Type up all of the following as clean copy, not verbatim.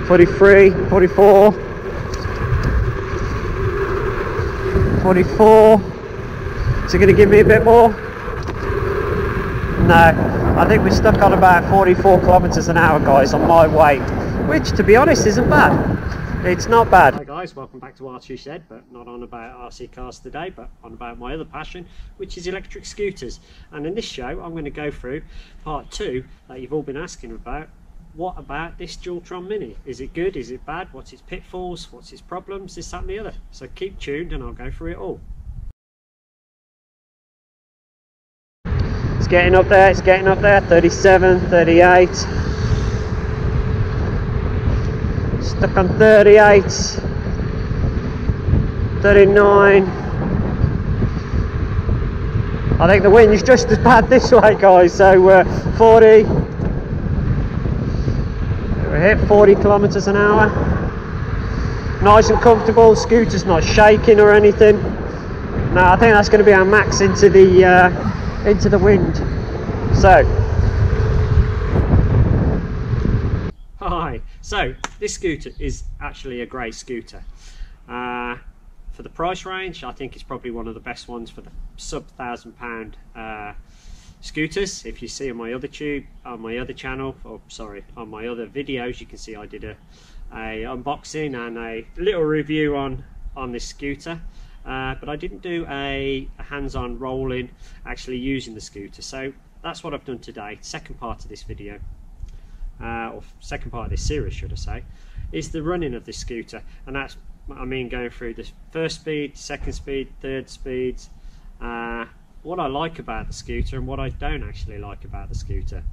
43, 44, 44. Is it going to give me a bit more? No, I think we're stuck on about 44 kilometers an hour, guys, on my weight, which, to be honest, isn't bad. It's not bad. Hi guys, welcome back to RC Shed, but not on about RC cars today, but on about my other passion, which is electric scooters. And in this show, I'm going to go through part 2 that you've all been asking about. What about this Dualtron Mini? Is it good? Is it bad? What's its pitfalls? What's its problems? This, that and the other. So keep tuned and I'll go through it all. It's getting up there, 37, 38. Stuck on 38, 39. I think the wind's just as bad this way, guys. So 40. We hit 40 kilometers an hour. Nice and comfortable. Scooter's not shaking or anything. No, I think that's going to be our max into the wind. So. Hi. So this scooter is actually a great scooter. For the price range, I think it's probably one of the best ones for the sub £1,000 scooters. If you see on my other channel, or sorry, on my other videos, you can see I did a unboxing and a little review on this scooter. But I didn't do a hands-on rolling, actually using the scooter. So that's what I've done today. Second part of this video. Or second part of this series, should I say, is the running of this scooter. And that's, I mean, going through the first speed, second speed, third speeds, what I like about the scooter and what I don't actually like about the scooter.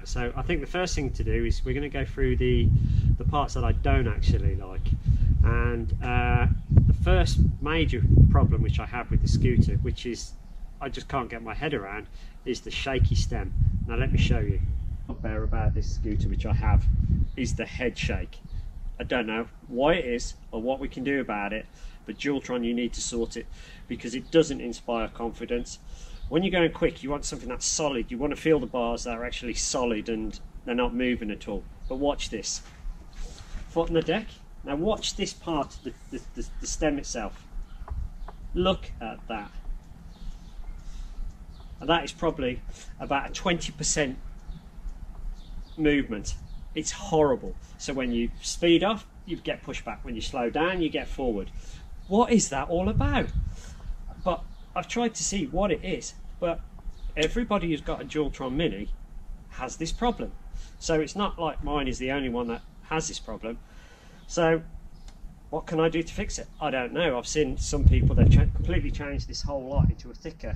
So I think the first thing to do is we're going to go through the parts that I don't actually like. And the first major problem which I have with the scooter, which is I just can't get my head around, is the shaky stem. Now let me show you. Bugbear about this scooter which I have is the head shake. I don't know why it is or what we can do about it, but Dualtron, you need to sort it, because it doesn't inspire confidence. When you're going quick, you want something that's solid. You want to feel the bars that are actually solid and they're not moving at all. But watch this. Foot on the deck. Now watch this part of the stem itself. Look at that. And that is probably about a 20% movement. It's horrible. So when you speed off, you get pushed back. When you slow down, you get forward. What is that all about? But I've tried to see what it is, but everybody who's got a Dualtron Mini has this problem. So it's not like mine is the only one that has this problem. So what can I do to fix it? I don't know. I've seen some people that completely changed this whole lot into a thicker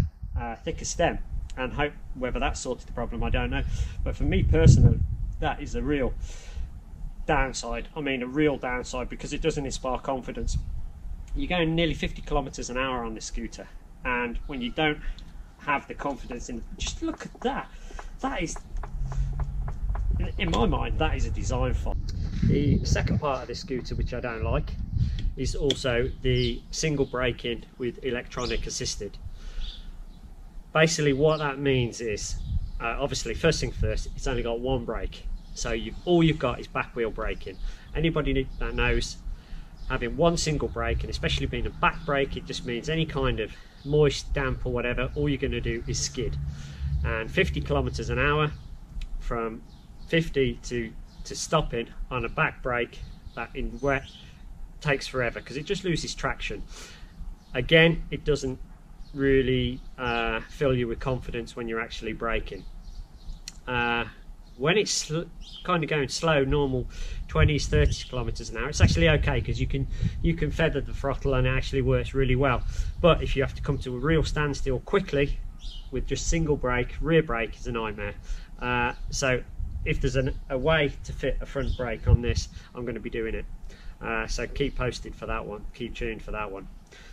stem, and hope whether that sorted the problem, I don't know. But for me personally, that is a real downside. I mean, a real downside, because it doesn't inspire confidence. You're going nearly 50 kilometers an hour on this scooter, and when you don't have the confidence in, just look at that. That is, in my mind, that is a design fault. The second part of this scooter which I don't like is also the single braking with electronic assisted. Basically what that means is, obviously first thing first, it's only got one brake, so all you've got is back wheel braking. Anybody that knows, having one single brake, and especially being a back brake, it just means any kind of moist, damp or whatever, all you're going to do is skid. And 50 kilometers an hour, from 50 to stopping on a back brake that in wet takes forever, because it just loses traction. Again, it doesn't really fill you with confidence when you're actually braking. When it's kind of going slow, normal 20s, 30 kilometers an hour, it's actually okay, because you can feather the throttle and it actually works really well. But if you have to come to a real standstill quickly with just single brake, rear brake is a nightmare. So if there's a way to fit a front brake on this, I'm going to be doing it. So keep posted for that one, keep tuned for that one.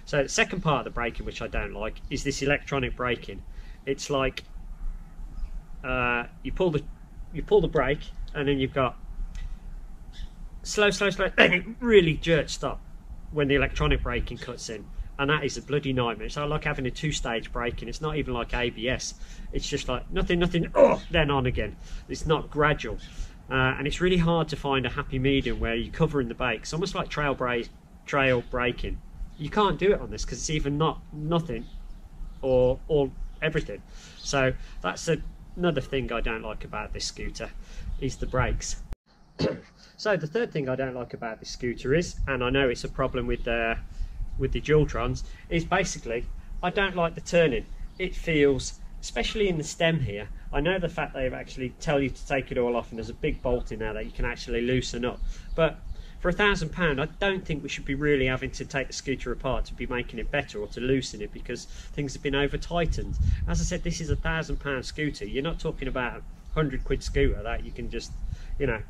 So the second part of the braking which I don't like is this electronic braking. It's like you pull the brake and then you've got slow, then it really jerks stop when the electronic braking cuts in, and that is a bloody nightmare. It's like having a two-stage braking. It's not even like ABS. It's just like nothing, oh, then on again. It's not gradual. and it's really hard to find a happy medium where you're covering the bake. It's almost like trail braking. You can't do it on this because it's either nothing or everything. So that's another thing I don't like about this scooter, is the brakes. So the third thing I don't like about this scooter is, and I know it's a problem with the Dualtrons, is basically I don't like the turning. It feels, especially in the stem here, I know the fact they've actually tell you to take it all off and there's a big bolt in there that you can actually loosen up, but for £1,000 I don't think we should be really having to take the scooter apart to be making it better or to loosen it, because things have been over tightened. As I said, this is £1,000 scooter. You're not talking about a £100 scooter that you can just, you know,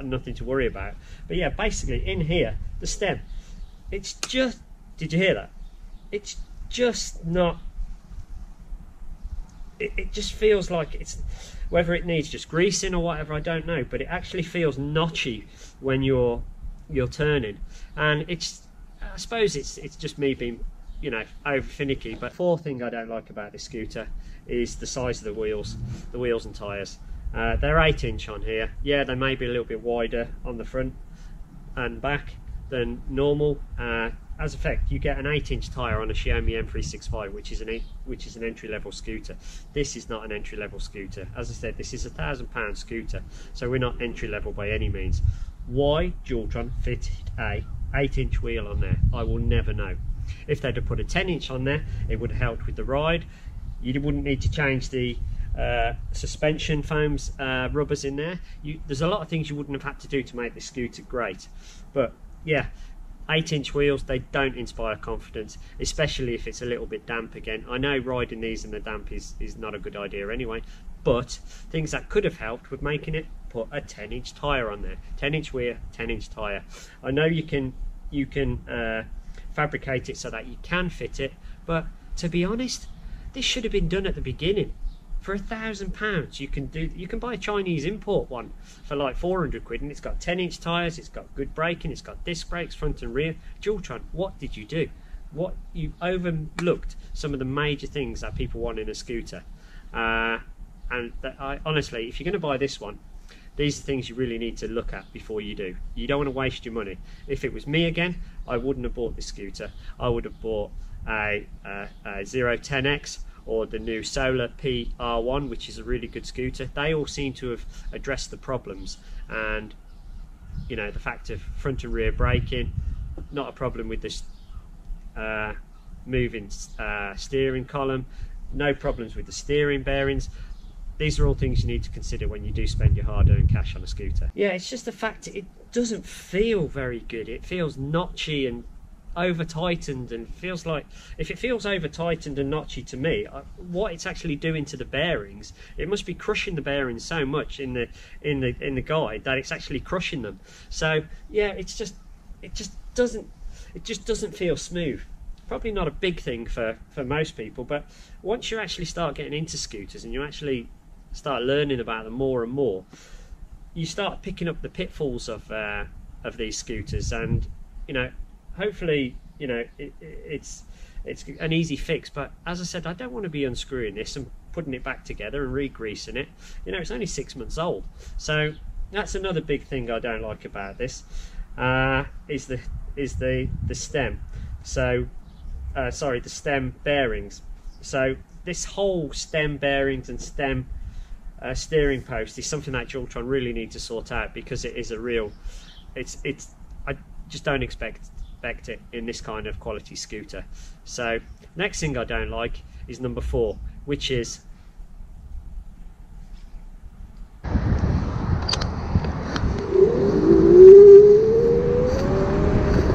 nothing to worry about. But yeah, basically in here, the stem, it's just, did you hear that? It's just not, it just feels like it's, whether it needs just greasing or whatever, I don't know, but it actually feels notchy when you're turning. And it's, I suppose it's just me being, you know, over finicky. But fourth thing I don't like about this scooter is the size of the wheels and tyres. They're 8-inch on here. Yeah, they may be a little bit wider on the front and back than normal. As effect, you get an 8-inch tyre on a Xiaomi M365, which is an entry-level scooter. This is not an entry-level scooter. As I said, this is a £1,000 scooter, so we're not entry-level by any means. Why Dualtron fitted a 8-inch wheel on there, I will never know. If they'd have put a 10-inch on there, it would have helped with the ride. You wouldn't need to change the suspension foams, rubbers in there. There's a lot of things you wouldn't have had to do to make this scooter great. But yeah, 8-inch wheels, they don't inspire confidence, especially if it's a little bit damp again. I know riding these in the damp is not a good idea anyway, but things that could have helped with making it, put a 10-inch tyre on there. 10-inch wheel, 10-inch tyre. I know you can fabricate it so that you can fit it, but to be honest, this should have been done at the beginning. For £1,000 you can buy a Chinese import one for like 400 quid, and it's got 10-inch tyres, it's got good braking, it's got disc brakes front and rear. Dualtron, what did you do? You overlooked some of the major things that people want in a scooter, and honestly, if you're going to buy this one, these are things you really need to look at before you do. You don't want to waste your money. If it was me again, I wouldn't have bought this scooter. I would have bought a 010X or the new Solar PR1, which is a really good scooter. They all seem to have addressed the problems, and you know, the fact of front and rear braking, not a problem with this moving steering column, no problems with the steering bearings. These are all things you need to consider when you do spend your hard-earned cash on a scooter. Yeah, it's just the fact it doesn't feel very good. It feels notchy and over tightened, and feels like, if it feels over tightened and notchy to me, what it's actually doing to the bearings, it must be crushing the bearings so much in the guide that it's actually crushing them. So yeah, it just doesn't feel smooth. Probably not a big thing for most people, but once you actually start getting into scooters and you actually start learning about them more and more, you start picking up the pitfalls of these scooters, and you know, hopefully, you know, it's an easy fix. But as I said, I don't want to be unscrewing this and putting it back together and re-greasing it. You know, it's only 6 months old, so that's another big thing I don't like about this. Is the stem. So sorry, the stem bearings. So this whole stem bearings and stem steering post is something that Dualtron really need to sort out, because it is a real, I just don't expect it in this kind of quality scooter. So next thing I don't like is number 4, which is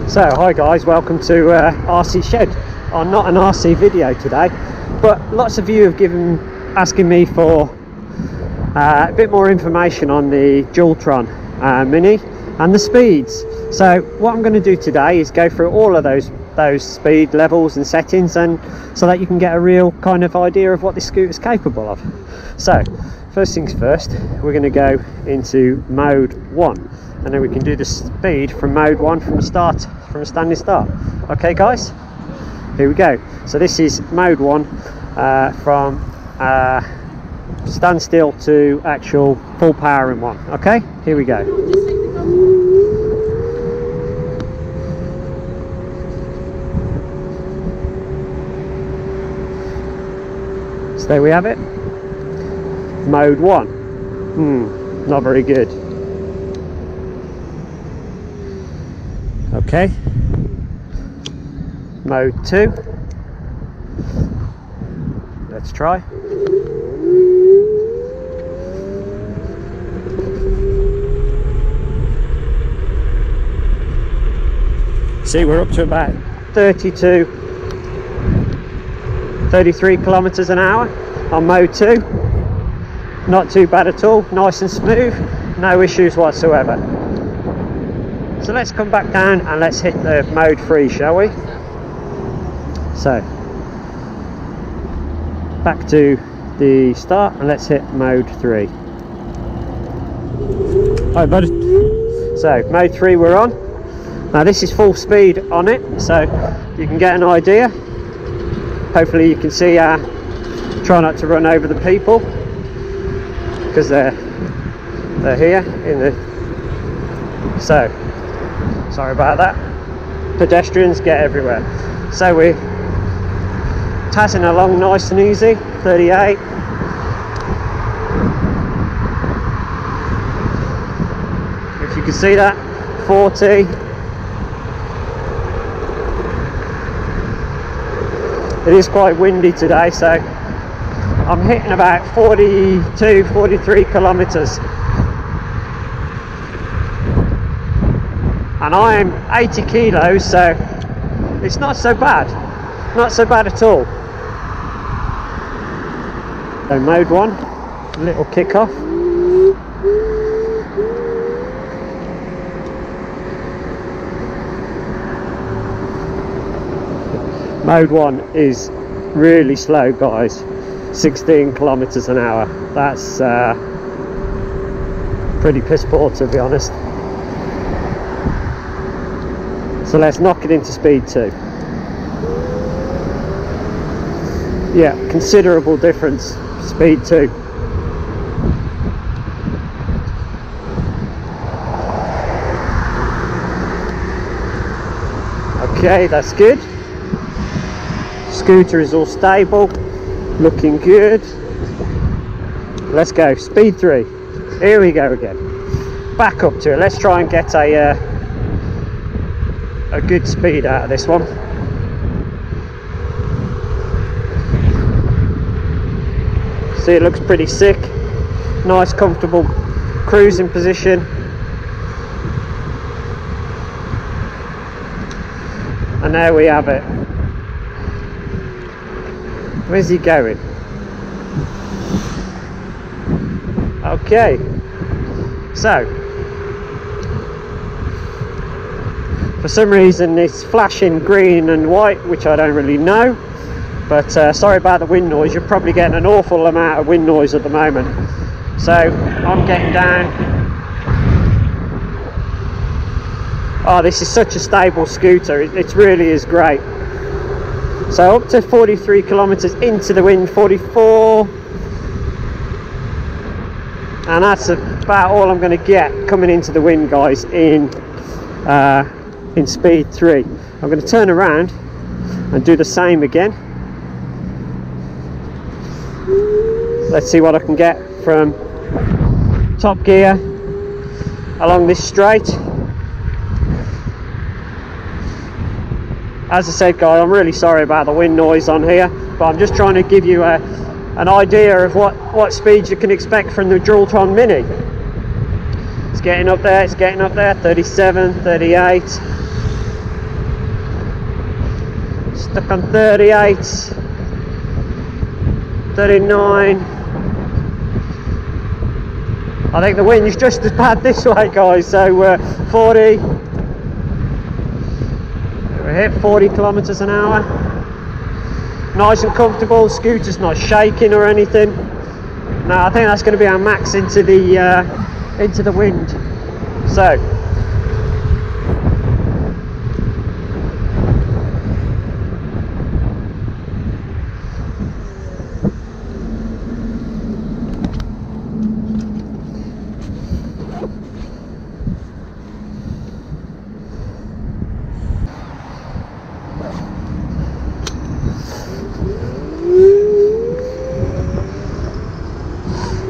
so hi guys, welcome to RC Shed. I'm not an RC video today, but lots of you have asking me for a bit more information on the Dualtron Mini and the speeds. So what I'm going to do today is go through all of those speed levels and settings, and so that you can get a real kind of idea of what this scooter is capable of. So first things first, we're going to go into mode 1, and then we can do the speed from mode 1 from a standing start. Okay guys, here we go. So this is mode 1 from stand still to actual full power in one. Okay, here we go. So there we have it. Mode 1. Not very good. Okay. Mode 2. Let's try. See, we're up to about 33 kilometers an hour on mode 2. Not too bad at all, nice and smooth, no issues whatsoever. So let's come back down and let's hit the mode 3, shall we? So back to the start and let's hit mode 3. Hi bud. So mode 3 we're on. Now this is full speed on it, so you can get an idea. Hopefully you can see, try not to run over the people, because they're here in the, so sorry about that. Pedestrians get everywhere. So we're tazzing along nice and easy. 38. If you can see that. 40. It is quite windy today, so I'm hitting about 42, 43 kilometers. And I am 80 kilos, so it's not so bad. Not so bad at all. So mode 1, a little kick off. Mode 1 is really slow, guys. 16 kilometers an hour. That's pretty piss poor, to be honest. So let's knock it into speed 2. Yeah, considerable difference. Speed 2. Okay, that's good. Scooter is all stable, looking good. Let's go, speed 3. Here we go again. Back up to it. Let's try and get a good speed out of this one. See, it looks pretty sick. Nice, comfortable cruising position. And there we have it. Where's he going? Okay, so for some reason it's flashing green and white, which I don't really know, but sorry about the wind noise. You're probably getting an awful amount of wind noise at the moment. So I'm getting down. Oh, this is such a stable scooter. It really is great. So up to 43 kilometers into the wind, 44, and that's about all I'm going to get coming into the wind, guys, in speed 3. I'm going to turn around and do the same again. Let's see what I can get from top gear along this straight. As I said, guys, I'm really sorry about the wind noise on here, but I'm just trying to give you an idea of what speeds you can expect from the Dualtron Mini. It's getting up there, 37, 38. Stuck on 38, 39. I think the wind is just as bad this way, guys, so 40. We hit 40 kilometers an hour. Nice and comfortable. Scooter's not shaking or anything. No, I think that's going to be our max into the wind. So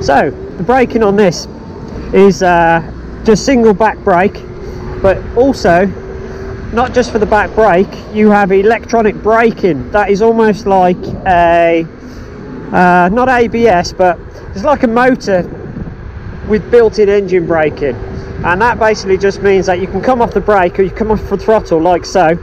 So the braking on this is just single back brake, but also not just for the back brake, you have electronic braking. That is almost like a not ABS, but it's like a motor with built-in engine braking, and that basically just means that you can come off the brake or you come off the throttle like so,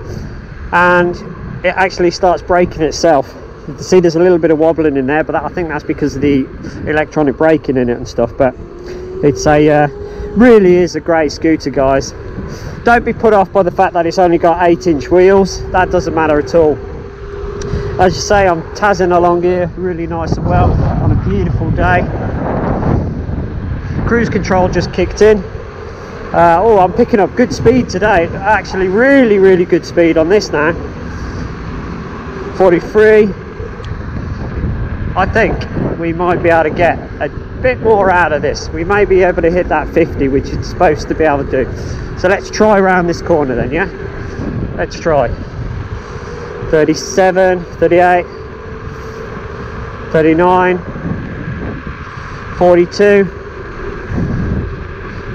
and it actually starts braking itself. You can see there's a little bit of wobbling in there, but I think that's because of the electronic braking in it and stuff. But it's a really is a great scooter, guys. Don't be put off by the fact that it's only got 8-inch wheels. That doesn't matter at all. As you say, I'm tazzing along here really nice and well on a beautiful day. Cruise control just kicked in. Oh, I'm picking up good speed today. Actually, really good speed on this now. 43. I think we might be able to get a bit more out of this. We may be able to hit that 50, which it's supposed to be able to do. So let's try around this corner then, yeah? Let's try. 37, 38, 39, 42,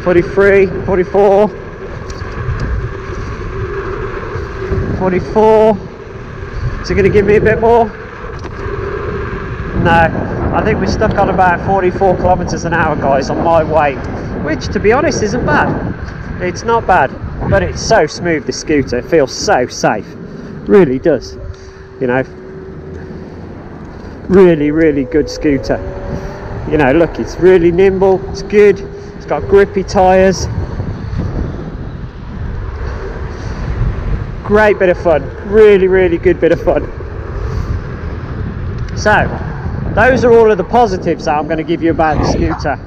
43, 44, 44. Is it going to give me a bit more? No, I think we're stuck on about 44 kilometers an hour, guys, on my weight, which to be honest isn't bad. It's not bad, but it's so smooth, the scooter. It feels so safe, really does, you know. Really good scooter, you know. Look, it's really nimble, it's good, it's got grippy tires. Great bit of fun, really good bit of fun. So those are all of the positives that I'm going to give you about the scooter.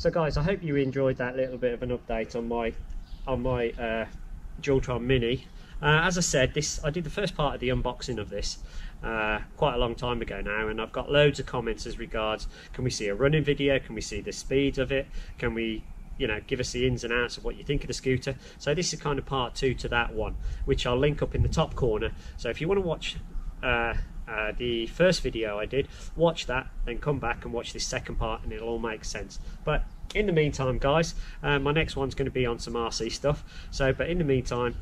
So guys, I hope you enjoyed that little bit of an update on my Dualtron Mini. As I said, I did the first part of the unboxing of this quite a long time ago now, and I've got loads of comments as regards, can we see a running video, can we see the speed of it, can we, you know, give us the ins and outs of what you think of the scooter. So this is kind of part 2 to that one, which I'll link up in the top corner. So if you want to watch the first video I did, watch that, then come back and watch this second part, and it'll all make sense. But in the meantime, guys, my next one's going to be on some RC stuff. So, but in the meantime,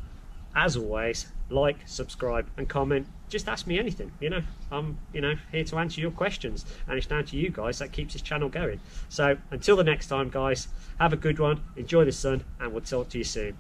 as always, like, subscribe and comment. Just ask me anything, you know. I'm, you know, here to answer your questions, and it's down to you guys that keeps this channel going. So until the next time, guys, have a good one, enjoy the sun, and we'll talk to you soon.